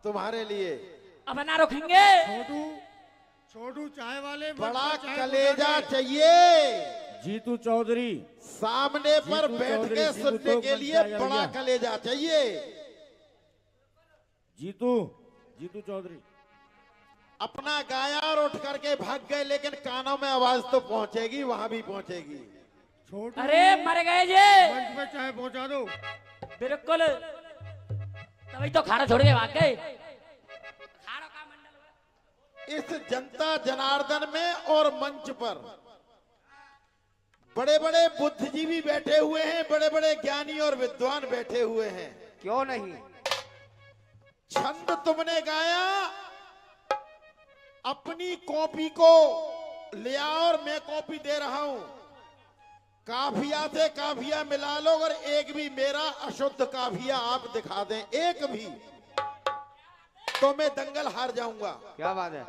तुम्हारे लिए। अब ना रखेंगे। छोटू छोटू चाय वाले बड़ा कलेजा चाहिए। जीतू चौधरी सामने पर बैठ के सुनने के लिए बड़ा कलेजा चाहिए। जीतू जीतू चौधरी अपना गाया और उठ करके भाग गए, लेकिन कानों में आवाज तो पहुंचेगी, वहां भी पहुंचेगी। छोटू अरे मर गए जे। मंच पे चाय पहुंचा दो। बिल्कुल तभी तो खाना छोड़ के भाग गए। खाना का मंडल इस जनता जनार्दन में और मंच पर बड़े बड़े बुद्धिजीवी बैठे हुए हैं, बड़े बड़े ज्ञानी और विद्वान बैठे हुए हैं। क्यों नहीं? छंद तुमने गाया, अपनी कॉपी को ले आओ और मैं कॉपी दे रहा हूं। काफिया से काफिया मिला लो, और एक भी मेरा अशुद्ध काफिया आप दिखा दें, एक भी, तो मैं दंगल हार जाऊंगा। क्या बात है?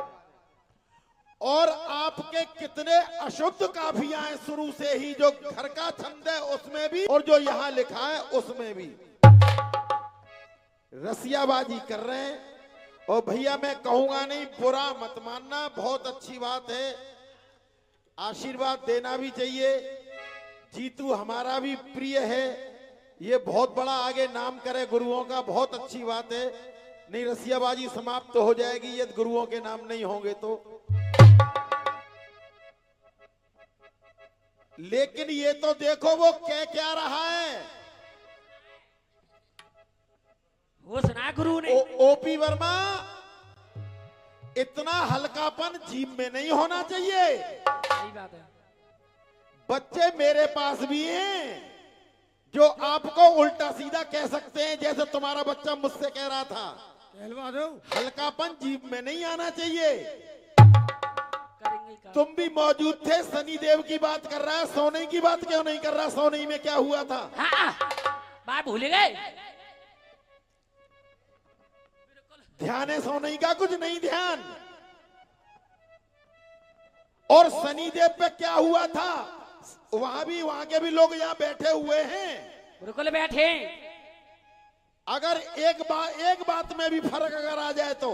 और आपके कितने अशुद्ध काफिया हैं शुरू से ही, जो घर का छंद है उसमें भी और जो यहां लिखा है उसमें भी रसियाबाजी कर रहे हैं। और भैया मैं कहूंगा नहीं, बुरा मत मानना, बहुत अच्छी बात है, आशीर्वाद देना भी चाहिए। जीतू हमारा भी प्रिय है, ये बहुत बड़ा आगे नाम करे गुरुओं का, बहुत अच्छी बात है। नहीं, रसियाबाजी समाप्त तो हो जाएगी यदि गुरुओं के नाम नहीं होंगे तो। लेकिन ये तो देखो वो कह क्या रहा है। वो सुना गुरु ने। ओपी वर्मा, इतना हल्कापन जीभ में नहीं होना चाहिए। सही बात है। बच्चे मेरे पास भी हैं जो आपको उल्टा सीधा कह सकते हैं, जैसे तुम्हारा बच्चा मुझसे कह रहा था। कहलवा दो। हल्कापन जीभ में नहीं आना चाहिए। करेंगे। तुम भी मौजूद थे, शनि देव की बात कर रहा है, सोने की बात क्यों नहीं कर रहा? सोने में क्या हुआ था? हाँ, बात भूल गए। ध्यान है सोने का, कुछ नहीं ध्यान। और शनि देव पे क्या हुआ था, वहां के भी लोग यहाँ बैठे हुए हैं। बिल्कुल बैठे। अगर एक बात में भी फर्क अगर आ जाए तो,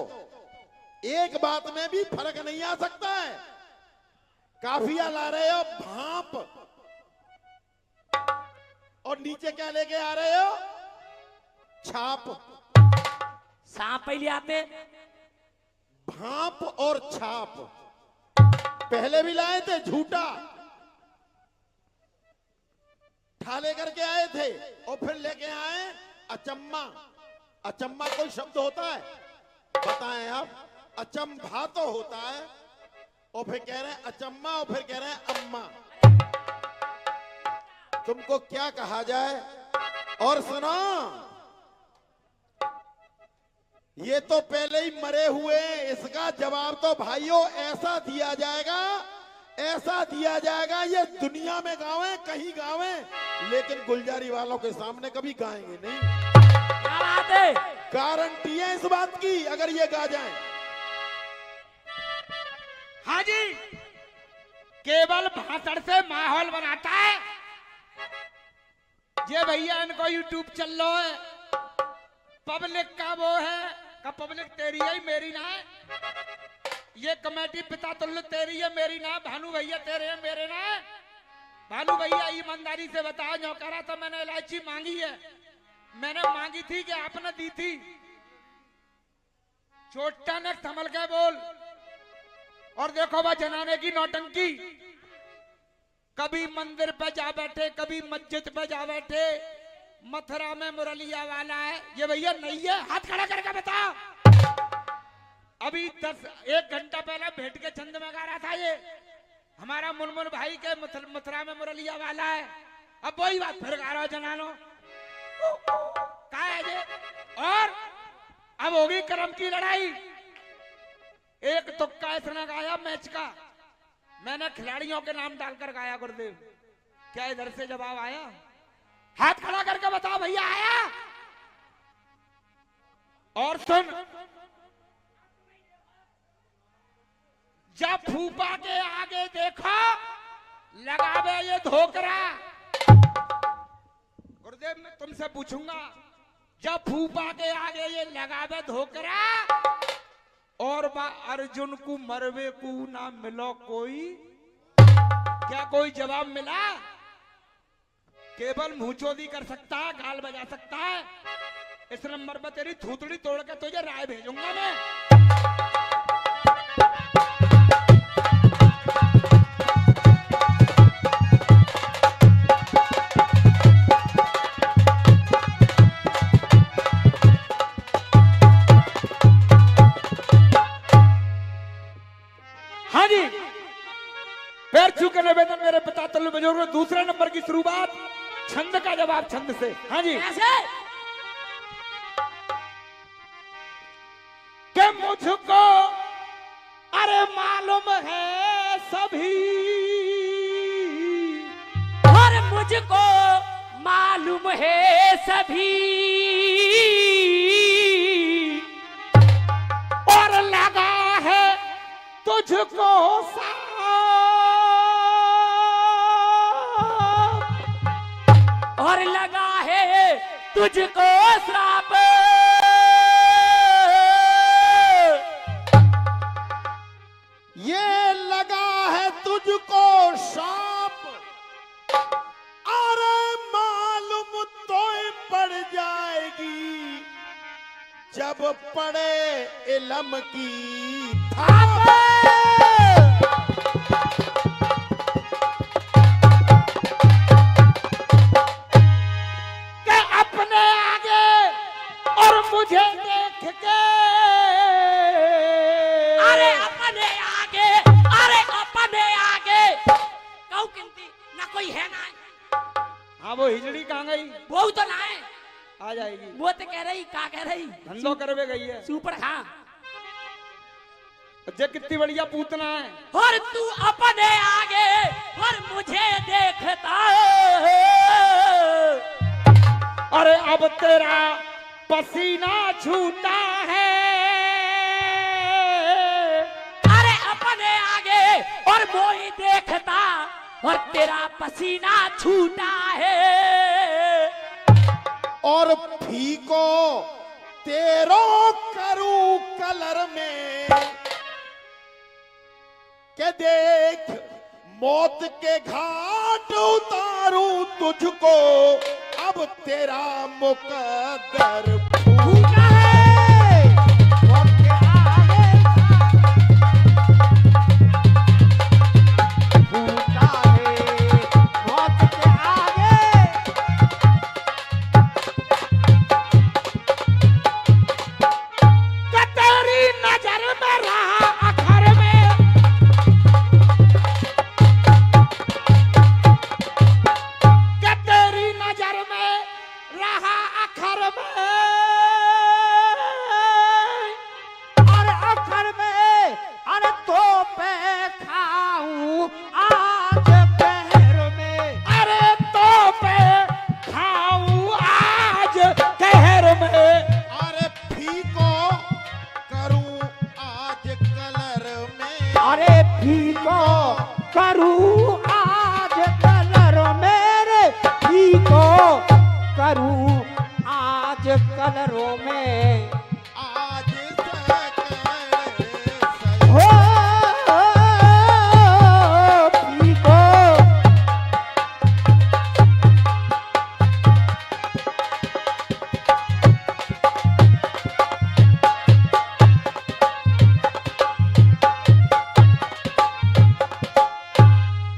एक बात में भी फर्क नहीं आ सकता है। काफिया ला रहे हो भाप, और नीचे क्या लेके आ रहे हो? छाप। सांप पहले आते। भाप और छाप पहले भी लाए थे, झूठा ठा लेकर के आए थे, और फिर लेके आए अचम्मा। अचम्मा कोई शब्द होता है? बताएं आप। अचंभा तो होता है, और फिर कह रहे हैं अचम्मा, और फिर कह रहे हैं अम्मा। तुमको क्या कहा जाए? और सुनो, ये तो पहले ही मरे हुए, इसका जवाब तो भाइयों ऐसा दिया जाएगा, ऐसा दिया जाएगा, ये दुनिया में गावें, कहीं गावें, लेकिन गुलजारी वालों के सामने कभी गाएंगे नहीं। क्या बात है? गारंटी है इस बात की, अगर ये गा जाएं। हाँ जी, केवल भाषण से माहौल बनाता है। ये भैया इनको यूट्यूब चल रहा है, पब्लिक का वो है का पब्लिक तेरी है मेरी ना है। ये कमेटी पिता तुल्य तेरी है मेरी ना। भानु भैया तेरे हैं मेरे ना। भानु भैया ईमानदारी से बताओ, जो करा था मैंने इलायची मांगी है, मैंने मांगी थी कि आपने दी थी? चोटा ने संभल के बोल। और देखो वह जनाने की नौटंकी, कभी मंदिर पे जा बैठे, कभी मस्जिद पे जा बैठे। मथुरा में मुरलिया वाला है ये भैया, नहीं है? हाथ खड़ा करके बताओ। अभी 1 घंटा पहले भेंट के छंद में गा रहा था ये हमारा मुनमुन भाई के मथुरा में मुरलिया वाला है। अब वही बात फिर गा रहा हो जनानो, क्या है ये? और अब होगी कर्म की लड़ाई। एक तुक्का इसने गाया मैच का, मैंने खिलाड़ियों के नाम डालकर गाया गुरुदेव। क्या इधर से जवाब आया? हाथ खड़ा करके बताओ भैया, आया? और सुन, जब फूफा के आगे देखो लगावे ये धोकरा। गुरुदेव मैं तुमसे पूछूंगा, जब फूफा के आगे ये लगावे धोकरा और बा अर्जुन को मरवे को ना मिलो कोई, क्या कोई जवाब मिला? केवल मुंहचोदी कर सकता है, गाल बजा सकता है। इस नंबर पर तेरी थूतड़ी तोड़ के तुझे राय भेजूंगा मैं। हाँ जी, पैर छू के निवेदन मेरे पिता तल्लु बुजुर्ग, दूसरे नंबर की शुरुआत छंद का जवाब छंद से। हाँ जी, ऐसे कि मुझको अरे मालूम है सभी, और मुझको मालूम है सभी, और लगा है तुझको सांप, और लगा है तुझको श्राप, ये लगा है तुझको सांप, अरे मालूम तो पड़ जाएगी जब पड़े इलम की थाप। के अपने आगे और मुझे देख के, अरे अपने आगे, अरे अपने आगे कहू किंती ना कोई है ना है। हाँ वो हिजड़ी कहाँ गई? वो तो ना है, आ जाएगी। वो तो कह रही, का कह रही, धंधो करवे गई है। सुपर हाँ। जे कितनी बढ़िया पूतना है। और तू अपने आगे और मुझे देखता, अरे अब तेरा पसीना छूटा है, अरे अपने आगे और मोई देखता और तेरा पसीना छूटा है, और फीको तेरो करूं कलर में, के देख मौत के घाट उतारूं तुझको, अब तेरा मुकद्दर फूटा है। मौत के आगे फूटा है, मौत के आगे। कि तेरी नजर में रहा अखर में, कि तेरी नजर में रहा अखर में, अरे अखर में अरे तो पे खाऊं आज पहर में, अरे तो पे खाऊं आज कहर में, अरे फीको करूं आज कलर में, अरे फीको करूं आज कलर मेरे, फीको करूं आज कलरों में, आज सकल हो फीको।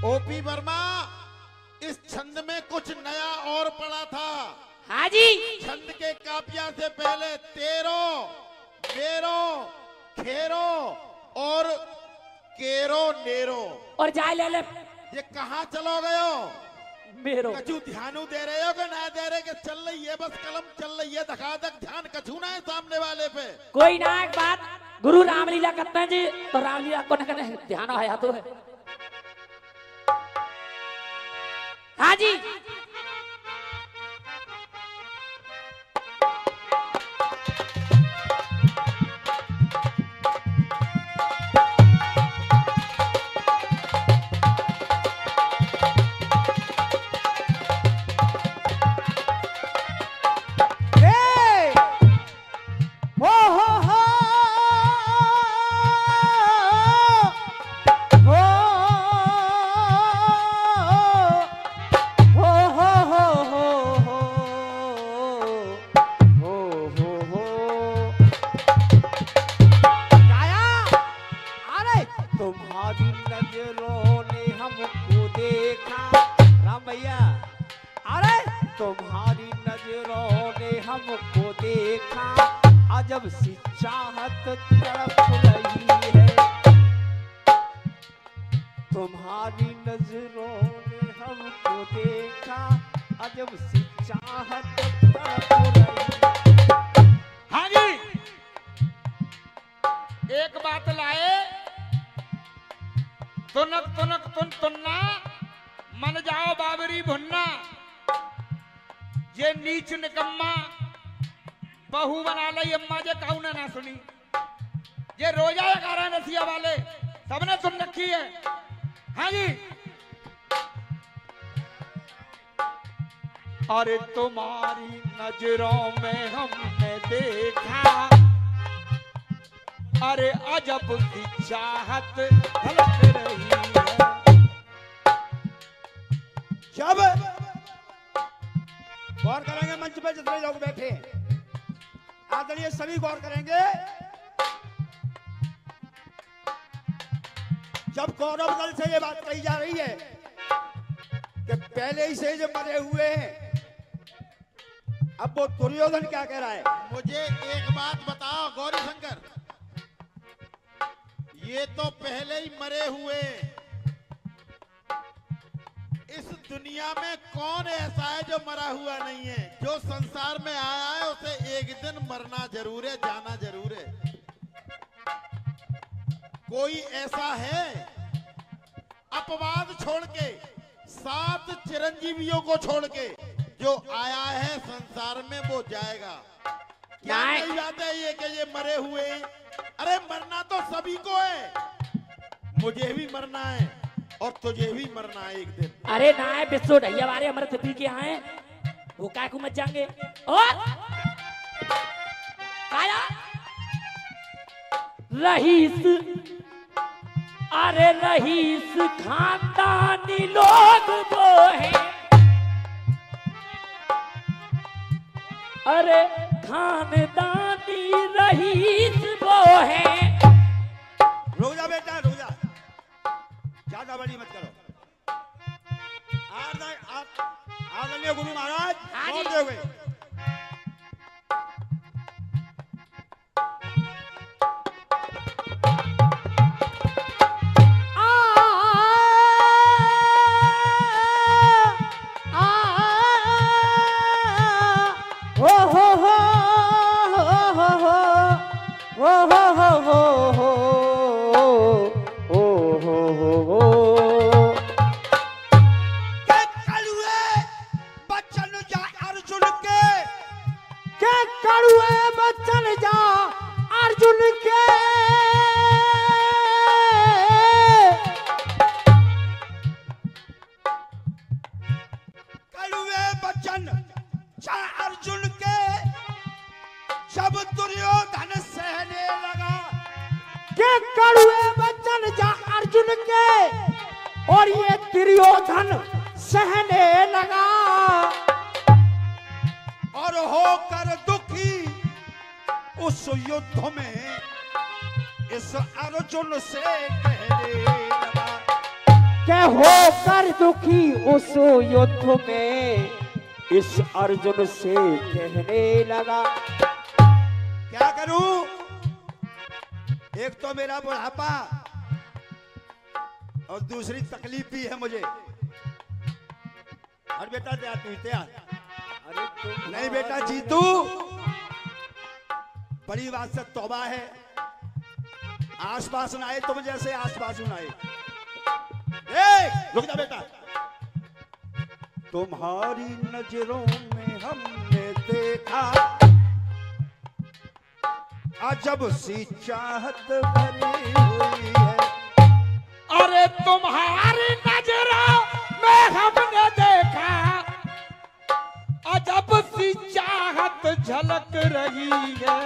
ओपी वर्मा, इस छंद में कुछ नया और पड़ा था। हाँ जी, छंद के कापिया से पहले तेरो, मेरो, खेरो और केरो नेरो, और जाए ले ले ये कहाँ चलो गयो? मेरो, कछु ध्यानु दे रहे हो कि ना दे रहे? कि चल रही है बस कलम चल रही है, धकाधक ध्यान कछु ना है सामने वाले पे। कोई ना एक बात, गुरु रामलीला करते हैं जी, तो रामलीला को न करने ध्यान आया तो है। हाँ जी, हे तुम्हारी नजरों ने हमको देखा। राम भैया, अरे तुम्हारी नजरों ने हमको देखा, अजब सी चाहत तड़प रही है। तुम्हारी नजरों ने हमको देखा, अजब सी चाहत तड़प रही है। हाँ जी, एक बात लाए, तुनक तुनक तुन तुन्ना, मन जाओ बाबरी भुन्ना। ये नीच निकम्मा बहू बना ली अम्मा, जे कहू ना सुनी। ये रोजा कारण रसिया वाले सबने सुन रखी है। हाँ जी, अरे तुम्हारी नजरों में हमने देखा, अरे अजब सी चाहत झलक रही है। जब गौर करेंगे, मंच पे जितने लोग बैठे आदरणीय सभी गौर करेंगे, जब कौरव दल से ये बात कही जा रही है कि पहले ही से जो मरे हुए हैं, अब वो दुर्योधन क्या कह रहा है? मुझे एक बात बताओ गौरी शंकर, ये तो पहले ही मरे हुए, इस दुनिया में कौन ऐसा है जो मरा हुआ नहीं है? जो संसार में आया है उसे एक दिन मरना जरूर है, जाना जरूर है। कोई ऐसा है अपवाद छोड़ के, 7 चिरंजीवियों को छोड़ के, जो आया है संसार में वो जाएगा? क्या नई बात है ये कि ये मरे हुए हैं? अरे मरना तो सभी को है, मुझे भी मरना है और तुझे भी मरना है एक दिन। अरे ना है बिस्सो ढैया वाले हमारे पी के आए, वो काय को मत जाएंगे। और आया रहीस, अरे रहीस खानदानी लोग वो हैं, अरे खानदानी रहीस वो हैं। रुक जा बेटा, रुक जा, ज्यादा बड़ी मत करो। आदरणीय गुरु महाराज हाँ जी। गौर देवे, और ये दुर्योधन सहने लगा और होकर दुखी उस युद्ध में इस अर्जुन से कहने लगा। क्या होकर दुखी उस युद्ध में इस अर्जुन से कहने लगा, क्या करूं? एक तो मेरा बुढ़ापा और दूसरी तकलीफ भी है मुझे। और बेटा तैयार? अरे नहीं बेटा जीतू, बड़ी बात से तौबा है, आसपास ना आए तुम जैसे आसपास ना आए। रुक जा बेटा, तुम्हारी नजरों में हमने देखा अजब सी चाहत भरी हुई है। अरे तुम्हारी नजरों में हमने देखा अजब सी चाहत झलक रही है।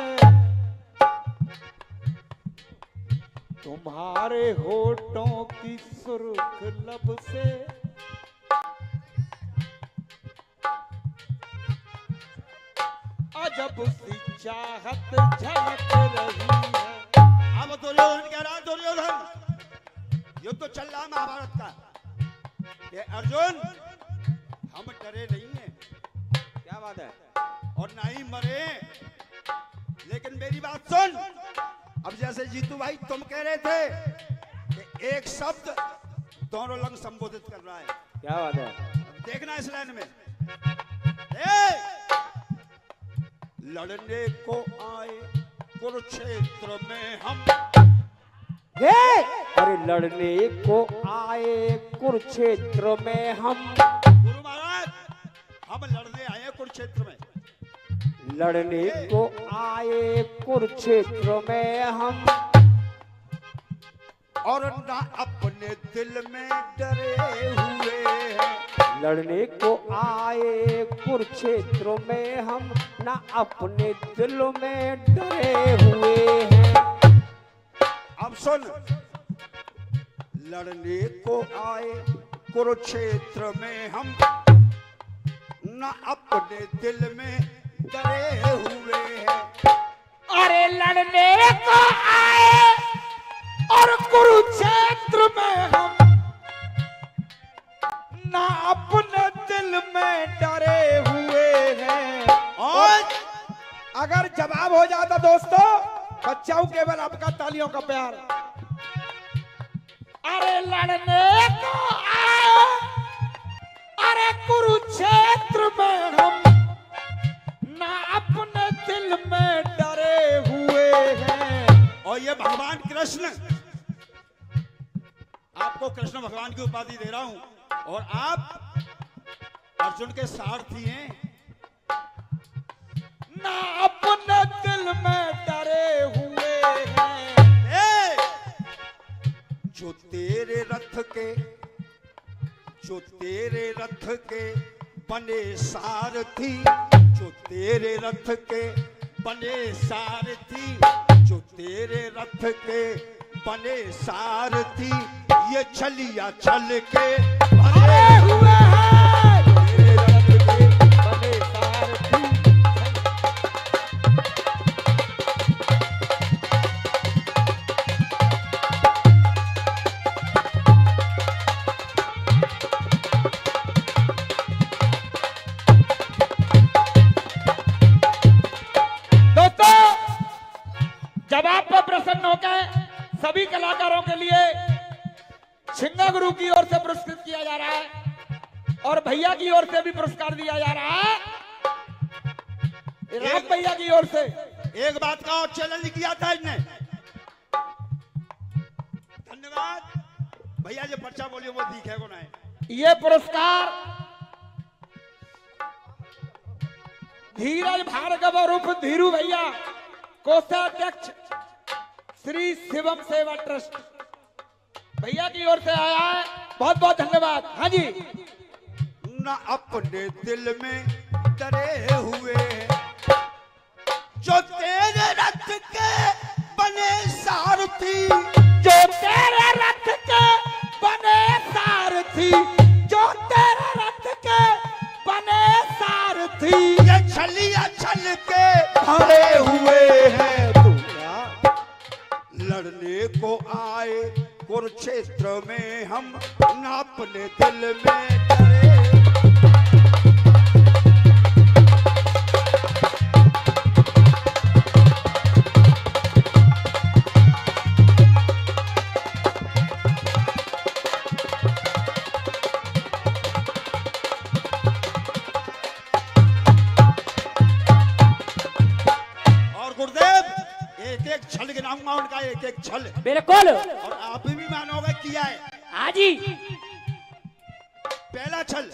तुम्हारे होठों की सुर्ख लब से अजब सी चाहत झलक रही है। अब दुर्योधन कह रहा, दुर्योधन युद्ध तो चल रहा है महाभारत का कि अर्जुन हम डरे नहीं हैं, क्या बात है, और ना ही मरे। लेकिन मेरी बात सुन, अब जैसे जीतू भाई तुम कह रहे थे कि एक शब्द दोनों लंग संबोधित कर रहा है, क्या बात है। अब देखना इस लाइन में, लड़ने को आए कुरुक्षेत्र में हम, अरे लड़ने को आए कुरुक्षेत्र में हम, गुरु महाराज हम लड़ने आए कुरुक्षेत्र में, लड़ने को आए कुरुक्षेत्र में हम, और ना अपने दिल में डरे हुए हैं। लड़ने को आए कुरुक्षेत्र में हम, ना अपने दिल में डरे हुए हैं। अब सुन, लड़ने को आए कुरुक्षेत्र में हम, ना अपने दिल में डरे हुए हैं। अरे लड़ने को आए और कुरुक्षेत्र में हम, ना अपने दिल में डरे हुए हैं। और अगर जवाब हो जाता दोस्तों, बच्चाओं केवल आपका तालियों का प्यार। अरे लड़ने को आए अरे कुरुक्षेत्र में हम, ना अपने दिल में डरे हुए हैं। और ये भगवान कृष्ण, आपको कृष्ण भगवान की उपाधि दे रहा हूं, और आप अर्जुन के सारथी हैं। ना अपने दिल में डरे हुए हैं। जो तेरे रथ के बने सारथी, जो तेरे रथ के बने सारथी, जो तेरे रथ के बने सारथी, ये छलिया छल के भरे हुए हैं। तेरे रथ के बने सारथी। जवाब पर प्रसन्न होकर सभी कलाकारों के लिए छिंगा गुरु की ओर से पुरस्कृत किया जा रहा है, और भैया की ओर से भी पुरस्कार दिया जा रहा है, राम भैया की ओर से। एक बात का और चैलेंज किया था इसने। धन्यवाद भैया, जो पर्चा बोलिए वो दिखे को नहीं। ये पुरस्कार धीरज भार्गव उर्फ धीरू भैया, कोषाध्यक्ष श्री शिवम सेवा ट्रस्ट, भैया की ओर से आया है। बहुत बहुत धन्यवाद। हाँ जी। न अपने दिल में डरे हुए हैं, जो तेरे रथ के बने सारथी, जो तेरे रथ के बने सारथी, जो तेरे रथ के बने सारथी, ये छलिया छल के भरे हुए हैं। लड़ने को आए कुरुक्षेत्र में हम, न अपने दिल में डरे। गिनाऊंगा उनका एक एक छल, बिल्कुल, और आप भी मानोगे किया है। हाँ जी। पहला छल,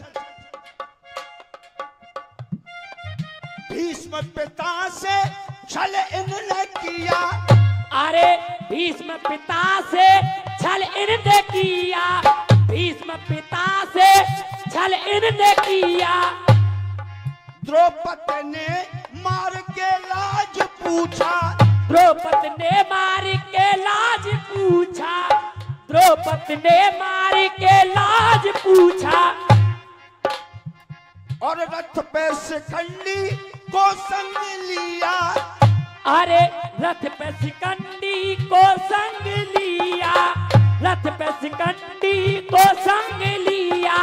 भीष्म पिता से छल इन्होंने किया। अरे भीष्म पिता से छल इन्होंने किया, भीष्म पिता से छल इन्होंने किया। द्रौपदी ने मार के लाज पूछा, द्रौपदी ने मार के लाज पूछा, द्रौपदी ने मार के लाज पूछा। और रथ पे शिखंडी को संग लिया। अरे रथ पे शिखंडी को संग लिया, रथ पे शिकंडी को संग लिया।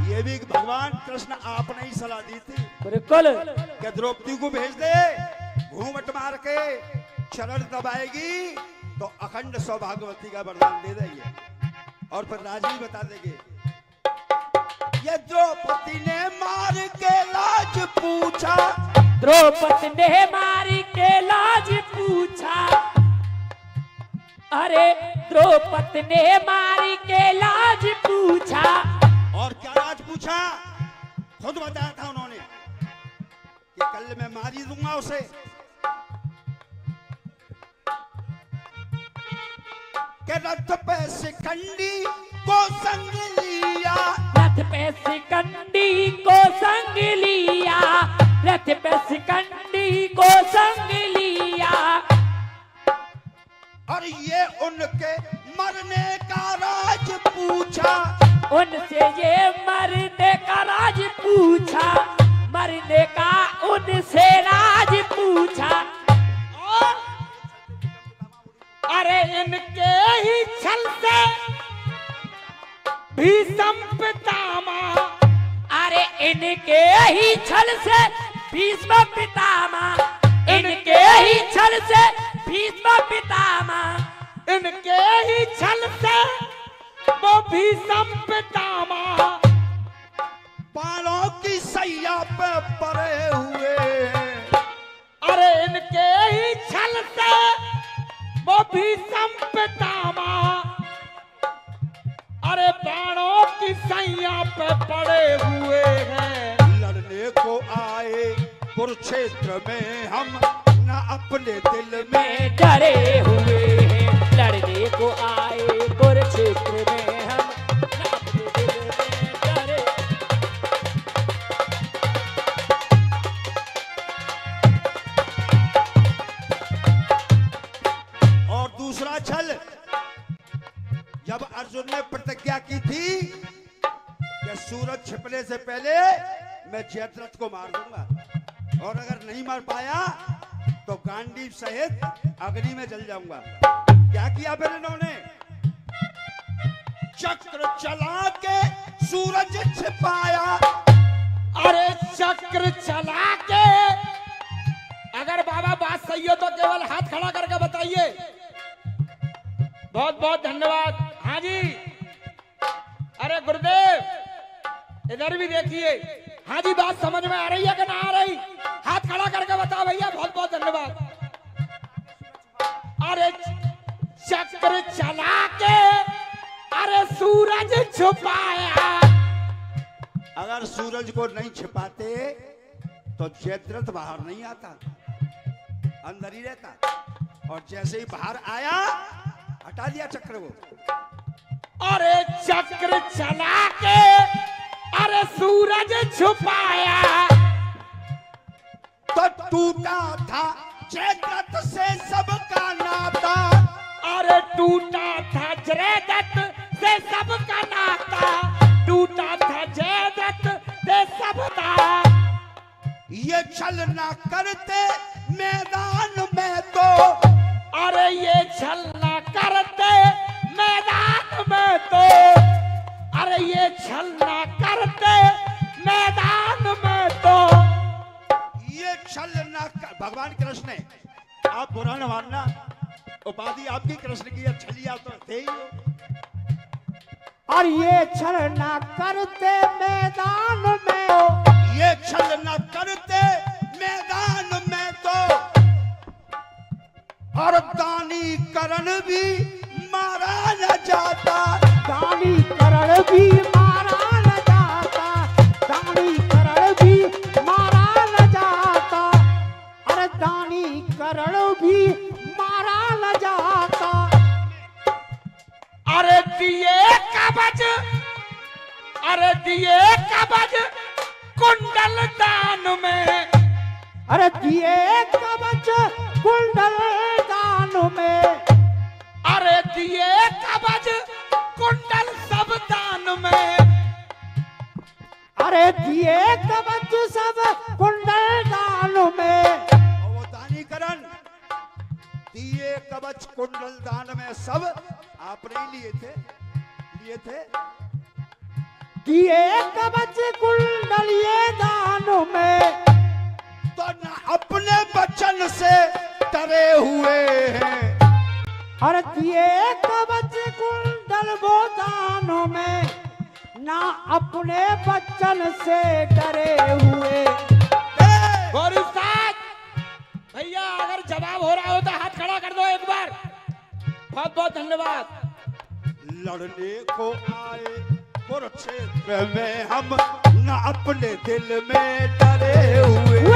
ये भी भगवान कृष्ण आपने ही सलाह दी थी बिल्कुल। कि द्रौपदी को भेज दे, घूंघट मार के चरण दबाएगी तो अखंड सौभाग्यवती का वरदान दे देंगे और फिर राजी बता देंगे। ये द्रौपदी ने मार के लाज पूछा, द्रौपदी ने मारी के लाज पूछा। अरे द्रौपदी ने मारी के लाज पूछा। और क्या राज पूछा? खुद बताया था उन्होंने कि कल मैं मार ही दूंगा उसे। के रथ पे शिकंडी को संग लिया, रथ पे शिकंडी को संग लिया। रथ पे शिकंडी को संग लिया। और ये उनके मरने का राज पूछा, उनसे ये मरने का राज पूछा। मरने का उनसे राज पूछा। अरे इनके ही छल से भीष्म पितामह, अरे इनके ही छल से भीष्म पितामह। इनके ही छल से भीष्म पितामह। इनके ही छल से वो भीष्म पितामह बाणों की सैया पे पड़े हुए हैं। अरे इनके ही छल से वो भीष्म पितामह अरे बाणों की सैया पे पड़े हुए हैं। लड़ने को आए कुरुक्षेत्र में हम न अपने दिल में में डरे हुए हैं। लड़ने को आए कुरुक्षेत्र में हम अपने दिल में डरे। और दूसरा छल, जब अर्जुन ने प्रतिज्ञा की थी कि सूरज छिपने से पहले मैं जयद्रथ को मार दूंगा और अगर नहीं मार पाया तो गांडीव सहित अग्नि में जल जाऊंगा। क्या किया फिर इन्होंने? चक्र चला के सूरज छिपाया। अरे चक्र चला के, अगर बाबा बात सही हो तो केवल हाथ खड़ा करके बताइए। बहुत बहुत धन्यवाद। हाँ जी, अरे गुरुदेव इधर भी देखिए। हाँ जी, बात समझ में आ रही है कि ना आ रही? हाथ खड़ा करके बताओ भैया। बहुत बहुत धन्यवाद। अरे चक्र चला के अरे सूरज छुपाया। अगर सूरज को नहीं छिपाते तो जयद्रथ बाहर नहीं आता, अंदर ही रहता। और जैसे ही बाहर आया हटा दिया चक्र को। अरे चक्र चला के अरे सूरज छुपाया तो टूटा था जयद्रथ से सबका नाता। अरे टूटा था जयद्रथ से सबका नाता। टूटा था जयद्रथ से सबका। ये छल ना करते मैदान में तो, अरे ये छल ना करते मैदान में तो। अरे ये छल ना करते मैदान में तो। ये छल ना कर। भगवान कृष्ण ने, आप बुरा न मानना, उपाधि आपकी कृष्ण की, छलिया तो थे ही हो। और ये छल ना करते मैदान में, ये छल न करते मैदान में तो। और दानी करण भी मारा न जाता। दानी करण भी मारा न जाता। दानी करण भी मारा न जाता। अरे दानी करण भी मारा न जाता। अरे दिए कवच, अरे दिए कवच कुंडल दान में। अरे दिए कवच कुंडल दान में। अरे दिए कवच कुंडल सब दान में। अरे दिए कवच सब कुंडल दान में। और वो दानी करण दिए कवच कुंडल दान में सब आपने ही लिए थे दिए कवच कुंडल ये दान में, तो न अपने वचन से डरे हुए हैं। और दिए कवच कुंडल वो दानों में, ना अपने बच्चन से डरे हुए। गौरी साहब भैया अगर जवाब हो रहा हो तो हाथ खड़ा कर दो एक बार। बहुत बहुत धन्यवाद। लड़ने को आए कुरुक्षेत्र में हम न अपने दिल में डरे हुए।